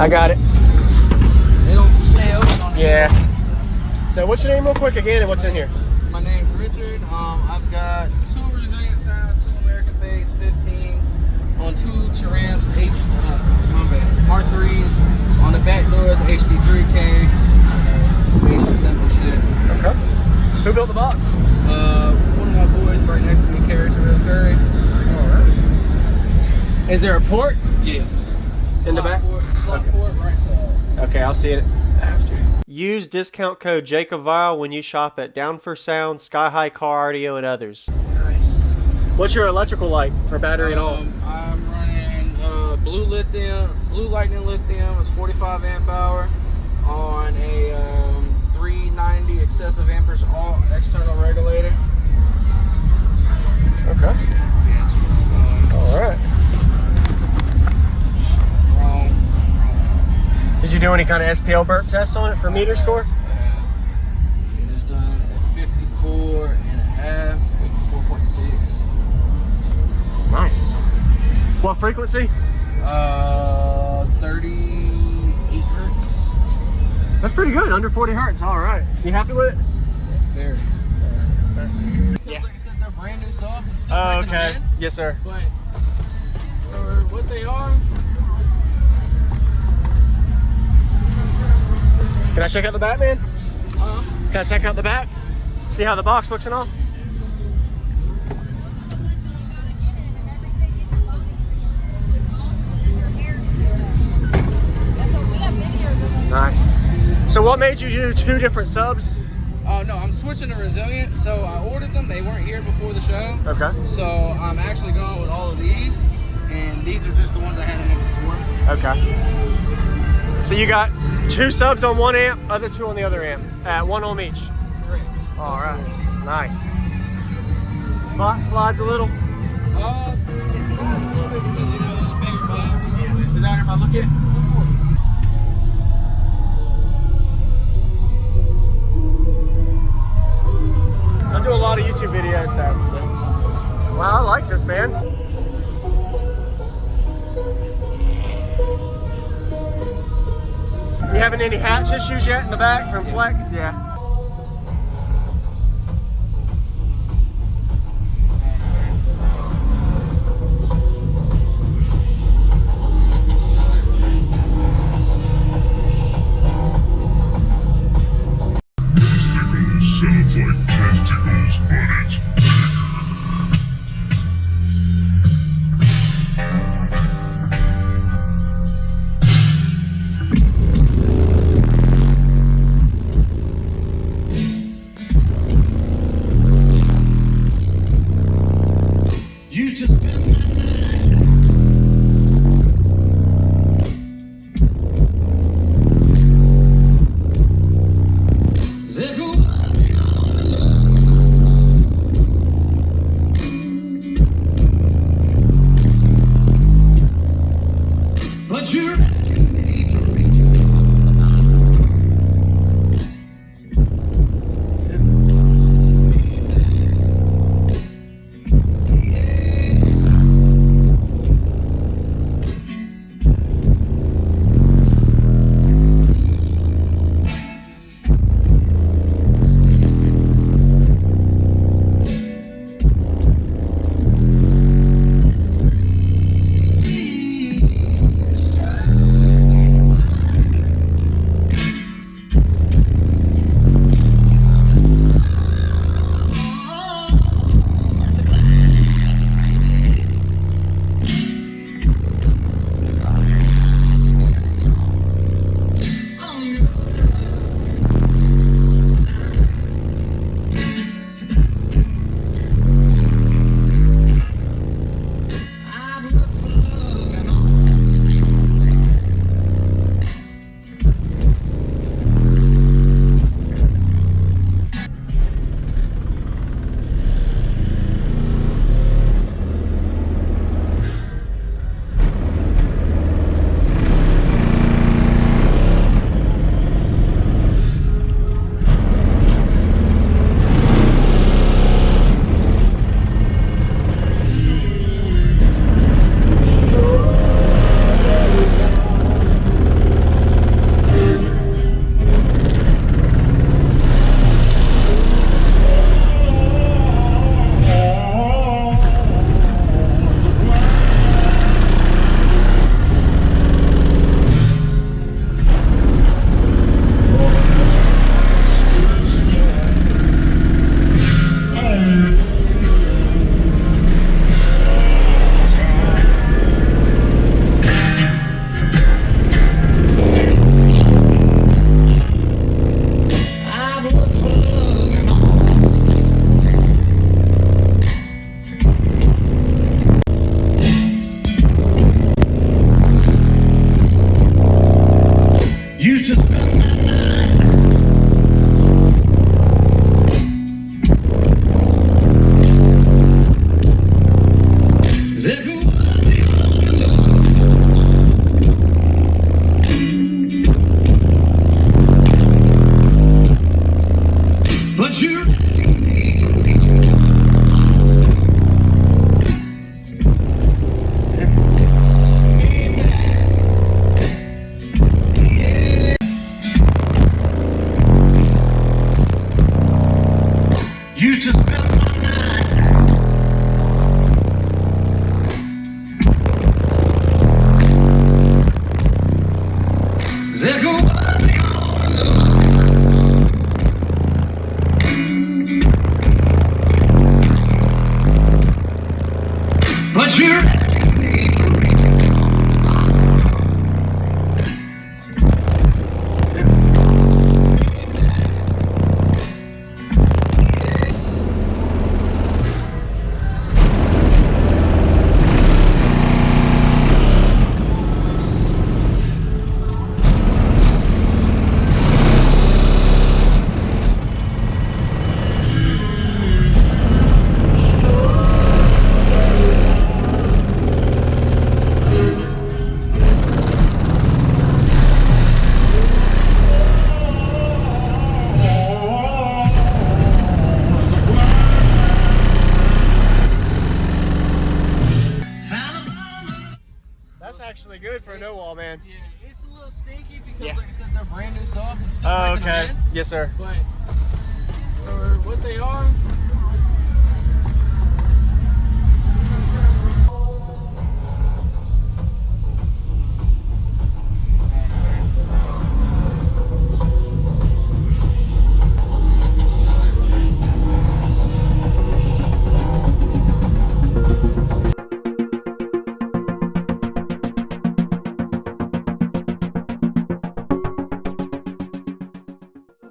I got it. They don't stay open on the Yeah. So what's your name real quick again and what's in here? My name's Richard. I've got 2 resilient sound, 2 American bass 15s on 2 Chiramps Smart 3s. On the back doors, HD3K. Basic simple shit. Okay. Who built the box? One of my boys right next to me carries a real curry. Alright. Is there a port? Yes. In the back? Slot port, right side. Okay, I'll see it after. Use discount code JacobViral when you shop at Down for Sound, SkyHigh Car Audio, and others. Nice. What's your electrical like for battery and all? I'm running Blue Lightning Lithium. It's 45 amp hour on a 390 excessive amperes all external regulator. Okay. All right. Wrong. Did you do any kind of SPL burp tests on it for meter score? It is done at 54.5, 54.6. Nice. What frequency? 38 hertz. That's pretty good, under 40 hertz. All right. You happy with it? Very. Yeah. Like I said, they're brand new subs. I'm still Oh, breaking them okay. in, Yes, sir. but for what they are, Can I check out the back, man? Can I check out the back? See how the box looks and all? Nice. So what made you do 2 different subs? no, I'm switching to resilient. So I ordered them. They weren't here before the show. Okay. So I'm actually going with all of these, and these are just the ones I had in there before. Okay. So you got 2 subs on 1 amp, other 2 on the other amp, at 1 ohm each. Correct. All right. Nice. Box slides a little. It slides a little bit because it's a bigger box. Is that if I look it? I do a lot of YouTube videos, so. Wow, I like this, man. You having any hatch issues yet in the back from Flex? Yeah. Sounds like testicles, but it's bigger. That's actually good for a no wall, man. Yeah, it's a little stinky because, Yeah. like I said, they're brand new soft. I'm still Oh, breaking them okay. in, Yes, sir. but for what they are,